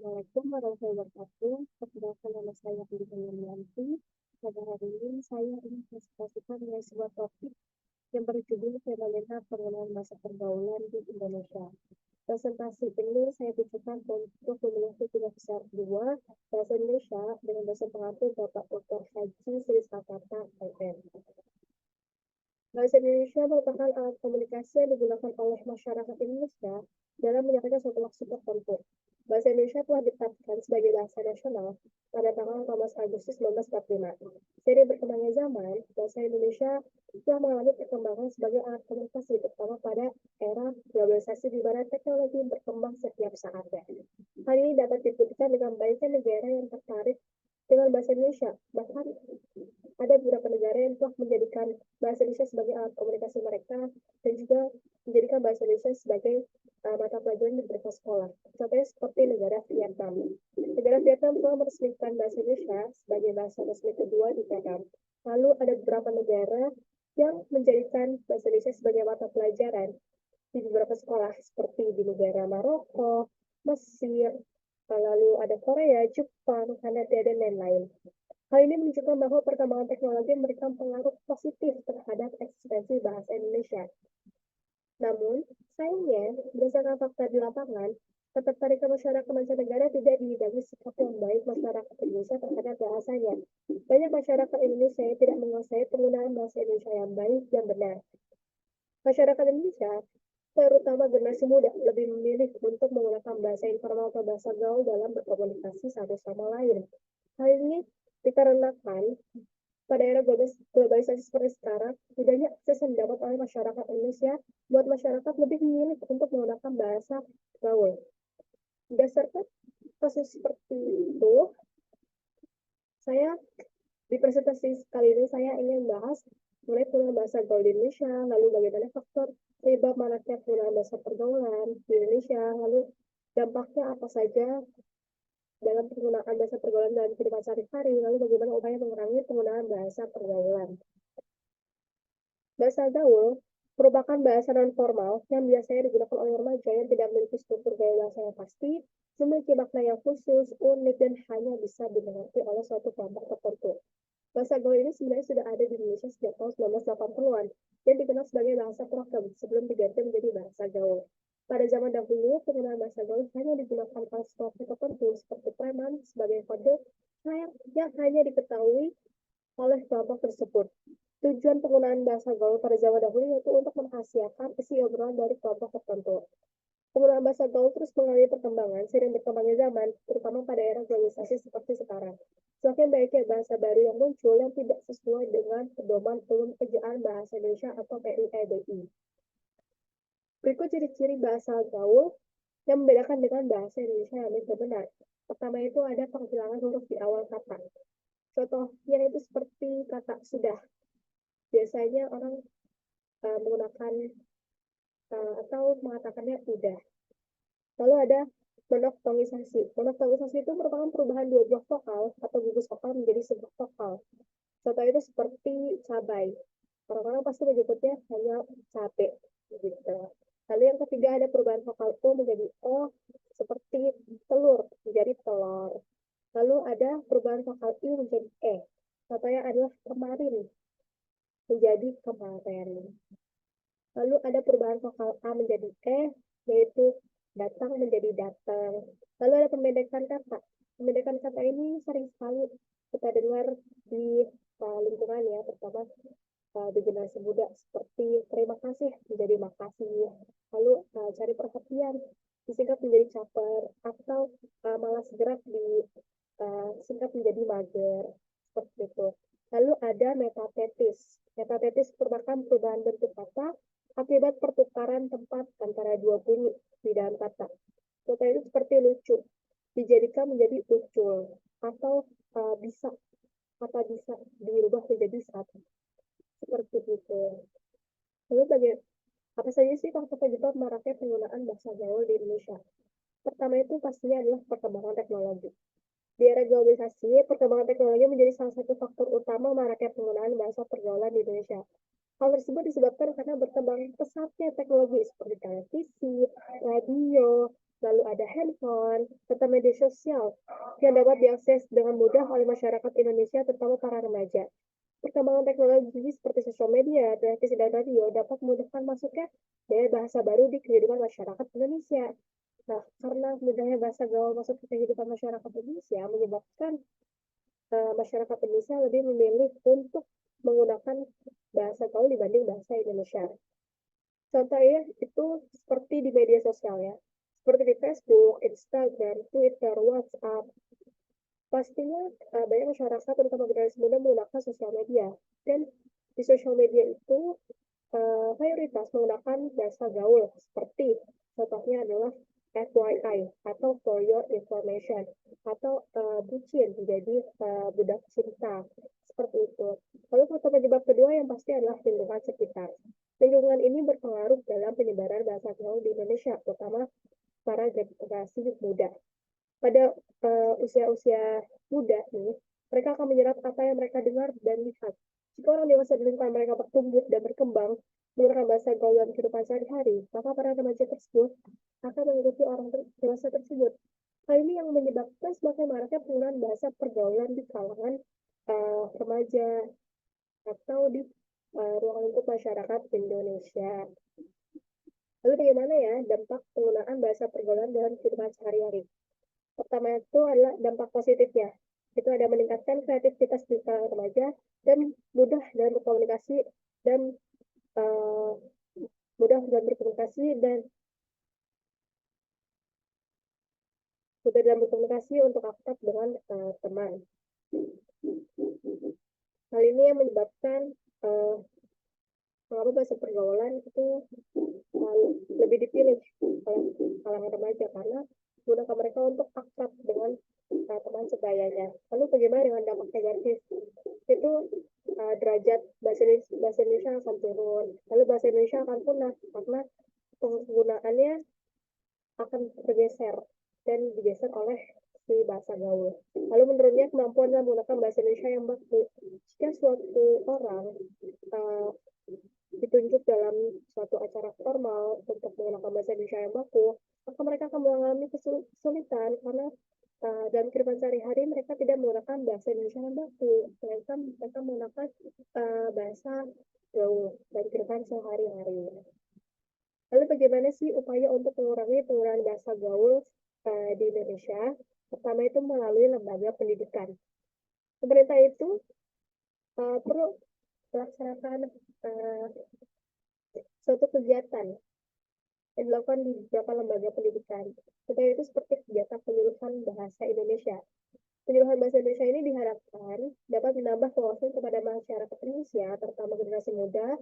Assalamualaikum warahmatullahi wabarakatuh. Perkenalkan nama saya Indra Yanti. Pada hari ini saya ingin presentasikan mengenai sebuah topik yang berjudul fenomena penggunaan bahasa pergaulan di Indonesia. Presentasi ini saya tujukan untuk memiliki tiga besar dua bahasa Indonesia dengan dosen pengantar Bapak Dr. Haji Sri Sakata MM. Bahasa Indonesia merupakan alat komunikasi yang digunakan oleh masyarakat Indonesia dalam menyampaikan suatu maksud tertentu. Bahasa Indonesia telah ditetapkan sebagai bahasa nasional pada tanggal 14 Agustus 1945. Seiring berkembangnya zaman, bahasa Indonesia telah mengalami perkembangan sebagai alat komunikasi, terutama pada era globalisasi di mana teknologi berkembang setiap saatnya. Hal ini dapat dibuktikan dengan banyaknya negara yang tertarik dengan bahasa Indonesia. Bahkan ada beberapa negara yang telah menjadikan bahasa Indonesia sebagai alat komunikasi mereka dan juga menjadikan bahasa Indonesia sebagai mata pelajaran di beberapa sekolah. Contohnya seperti negara Vietnam. Negara Vietnam telah meresmikan bahasa Indonesia sebagai bahasa resmi kedua di Vietnam. Lalu ada beberapa negara yang menjadikan bahasa Indonesia sebagai mata pelajaran di beberapa sekolah seperti di negara Maroko, Mesir, lalu ada Korea, Jepang, Kanada, dan lain-lain. Hal ini menunjukkan bahwa perkembangan teknologi memberikan pengaruh positif terhadap eksistensi bahasa Indonesia. Namun, sayangnya, berdasarkan fakta di lapangan, ketertarikan masyarakat mancanegara tidak diimbangi sikap yang baik masyarakat Indonesia terhadap bahasanya. Banyak masyarakat Indonesia yang tidak menguasai penggunaan bahasa Indonesia yang baik dan benar. Masyarakat Indonesia, terutama generasi muda, lebih memilih untuk menggunakan bahasa informal atau bahasa gaul dalam berkomunikasi satu sama lain. Hal ini dikarenakan pada era globalisasi seperti sekarang, tidaknya akses yang didapat oleh masyarakat Indonesia buat masyarakat lebih memilih untuk menggunakan bahasa gaul. Berdasarkan kasus seperti itu, saya di presentasi kali ini saya ingin membahas mengenai penggunaan bahasa gaul di Indonesia, lalu bagaimana faktor penyebab maraknya penggunaan bahasa pergaulan di Indonesia, lalu dampaknya apa saja dalam penggunaan bahasa pergaulan dalam kehidupan sehari-hari, lalu bagaimana upaya mengurangi penggunaan bahasa pergaulan. Bahasa gaul merupakan bahasa non-formal yang biasanya digunakan oleh remaja yang tidak memiliki struktur gaya bahasa yang pasti, memiliki makna yang khusus, unik, dan hanya bisa dimengerti oleh suatu kelompok tertentu. Bahasa gaul ini sebenarnya sudah ada di Indonesia sejak tahun 1980-an yang dikenal sebagai bahasa prokem sebelum diganti menjadi bahasa gaul. Pada zaman dahulu, penggunaan bahasa gaul hanya digunakan oleh kelompok tertentu seperti preman sebagai kode yang hanya diketahui oleh kelompok tersebut. Tujuan penggunaan bahasa gaul pada zaman dahulu yaitu untuk merahasiakan isi obrolan dari kelompok tertentu. Penggunaan bahasa gaul terus mengalami perkembangan seiring berkembangnya zaman, terutama pada era globalisasi seperti sekarang. Semakin banyaknya bahasa baru yang muncul yang tidak sesuai dengan pedoman umum ejaan bahasa Indonesia atau PUEDI. Berikut ciri-ciri bahasa gaul yang membedakan dengan bahasa Indonesia yang lebih benar. Pertama itu ada penghilangan huruf di awal kata. Contohnya itu seperti kata sudah. Biasanya orang menggunakan atau mengatakannya udah. Lalu ada monoftongisasi. Monoftongisasi itu merupakan perubahan dua buah vokal atau gugus vokal menjadi sebuah vokal. Contoh itu seperti cabai. Orang-orang pasti menyebutnya hanya cabe. Gitu. Lalu yang ketiga ada perubahan vokal U menjadi O seperti telur menjadi telur. Lalu ada perubahan vokal I menjadi E. Contohnya adalah kemarin menjadi kemarin. Lalu ada perubahan vokal A menjadi E, yaitu datang menjadi datang. Lalu ada pembendekan kata. Pembendekan kata ini sering sekali kita dengar di lingkungan ya, terutama di generasi muda seperti terima kasih menjadi makasih. Lalu cari perhatian disingkat menjadi caper atau malas gerak disingkat menjadi mager seperti itu. Lalu ada metatetis. Metatetis merupakan perubahan bentuk kata akibat pertukaran tempat antara dua bunyi di dalam kata. Contoh itu seperti lucu, dijadikan menjadi ucul, atau bisa, kata bisa dirubah menjadi satu. Seperti itu. Lalu apa saja sih faktor penyebab maraknya penggunaan bahasa gaul di Indonesia? Pertama itu pastinya adalah perkembangan teknologi. Di era globalisasi, perkembangan teknologi menjadi salah satu faktor utama maraknya penggunaan bahasa pergaulan di Indonesia. Hal tersebut disebabkan karena berkembang pesatnya teknologi seperti televisi, radio, lalu ada handphone, serta media sosial yang dapat diakses dengan mudah oleh masyarakat Indonesia, terutama para remaja. Perkembangan teknologi seperti sosial media, televisi, dan radio dapat memudahkan masuknya gaya bahasa baru di kehidupan masyarakat Indonesia. Nah, karena mudahnya bahasa gaul masuk ke kehidupan masyarakat Indonesia, menyebabkan masyarakat Indonesia lebih memilih untuk menggunakan bahasa gaul dibanding bahasa Indonesia. Contohnya itu seperti di media sosial ya, seperti di Facebook, Instagram, Twitter, WhatsApp. Pastinya banyak masyarakat, terutama generasi muda, menggunakan sosial media. Dan di sosial media itu mayoritas menggunakan bahasa gaul, seperti contohnya adalah FYI atau for your information, atau bucin jadi budak cinta, seperti itu. Lalu faktor penyebab kedua yang pasti adalah lingkungan sekitar. Lingkungan ini berpengaruh dalam penyebaran bahasa gaul di Indonesia, terutama para generasi muda. Pada usia-usia muda nih, mereka akan menyerap apa yang mereka dengar dan lihat. Jika orang dewasa di lingkungan mereka bertumbuh dan berkembang menggunakan bahasa gaul dalam kehidupan sehari-hari, maka para remaja tersebut akan mengikuti orang dewasa tersebut. Hal ini yang menyebabkan semakin maraknya penggunaan bahasa pergaulan di kalangan remaja atau di ruang lingkup masyarakat Indonesia. Lalu bagaimana ya dampak penggunaan bahasa pergaulan dalam kehidupan sehari-hari? Pertama itu adalah dampak positifnya. Itu ada meningkatkan kreativitas di kalangan remaja dan mudah dalam berkomunikasi dan uh, mudah dalam berkomunikasi dan mudah dalam berkomunikasi untuk akrab dengan teman. Hal ini yang menyebabkan mengapa bahasa pergaulan itu lebih dipilih oleh kalangan remaja karena menggunakan mereka untuk akrab dengan teman sebayanya. Lalu bagaimana dengan dampak negatif? Itu derajat bahasa Indonesia akan turun, lalu bahasa Indonesia akan punah karena penggunaannya akan bergeser dan digeser oleh si bahasa gaul. Lalu menurunnya kemampuan dalam menggunakan bahasa Indonesia yang baku. Jika suatu orang ditunjuk dalam suatu acara formal untuk menggunakan bahasa Indonesia yang baku, maka mereka akan mengalami kesulitan karena dalam kehidupan sehari-hari mereka tidak menggunakan bahasa Indonesia yang baku, mereka menggunakan bahasa gaul dalam kehidupan sehari-hari. Lalu bagaimana sih upaya untuk mengurangi penggunaan bahasa gaul di Indonesia? Pertama itu melalui lembaga pendidikan. Pemerintah itu perlu melaksanakan suatu kegiatan yang dilakukan di beberapa lembaga pendidikan. Contohnya itu seperti kegiatan penyuluhan bahasa Indonesia. Penyuluhan bahasa Indonesia ini diharapkan dapat menambah wawasan kepada masyarakat Indonesia, terutama generasi muda,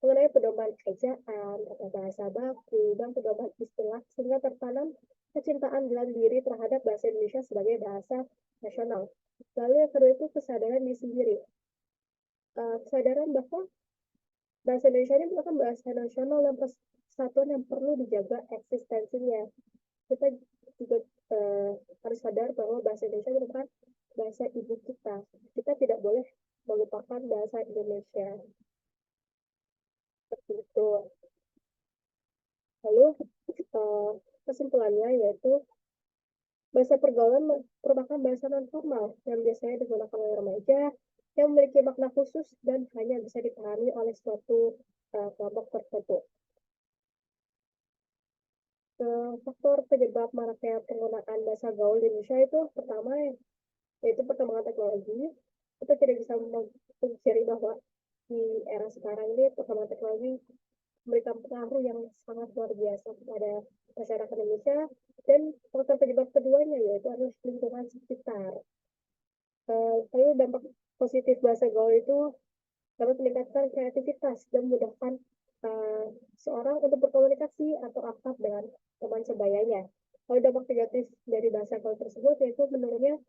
mengenai pedoman ejaan, kata bahasa baku, dan pedoman istilah, sehingga tertanam kecintaan dalam diri terhadap bahasa Indonesia sebagai bahasa nasional. Lalu yang kedua itu kesadaran diri sendiri. Kesadaran bahwa bahasa Indonesia ini merupakan bahasa nasional dan persatuan yang perlu dijaga eksistensinya. Kita juga harus sadar bahwa bahasa Indonesia merupakan bahasa ibu kita. Kita tidak boleh melupakan bahasa Indonesia. Seperti itu. Lalu kesimpulannya yaitu bahasa pergaulan merupakan bahasa non formal yang biasanya digunakan oleh remaja yang memiliki makna khusus dan hanya bisa dipahami oleh suatu kelompok tertentu. Faktor penyebab maraknya penggunaan bahasa gaul di Indonesia itu pertama yaitu perkembangan teknologi. Kita tidak bisa memungkiri bahwa di era sekarang ini perkembangan teknologi memberikan pengaruh yang sangat luar biasa kepada masyarakat Indonesia, dan faktor penyebab keduanya yaitu adalah lingkungan sekitar. Lalu dampak positif bahasa gaul itu dapat meningkatkan kreativitas dan memudahkan seorang untuk berkomunikasi atau akrab dengan teman sebayanya. Lalu dampak negatif dari bahasa gaul tersebut yaitu menurunnya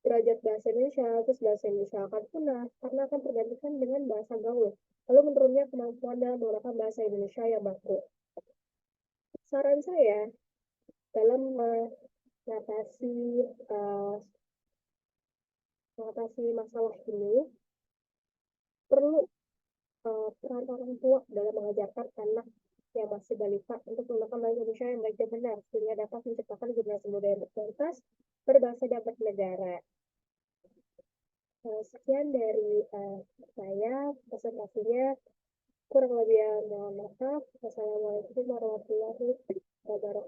derajat bahasa Indonesia, terus bahasa Indonesia akan punah karena akan tergantikan dengan bahasa gaul. Lalu menurunnya kemampuan dalam menggunakan bahasa Indonesia yang baku. Saran saya dalam mengatasi masalah ini perlu peran orang tua dalam mengajarkan anak yang masih balita untuk menggunakan bahasa Indonesia yang baik dan benar, sehingga dapat menciptakan generasi muda yang berkualitas, berbahasa dan bernegara. Sekian dari saya, presentasinya. Kurang lebih mohon maaf. Wassalamualaikum warahmatullahi wabarakatuh.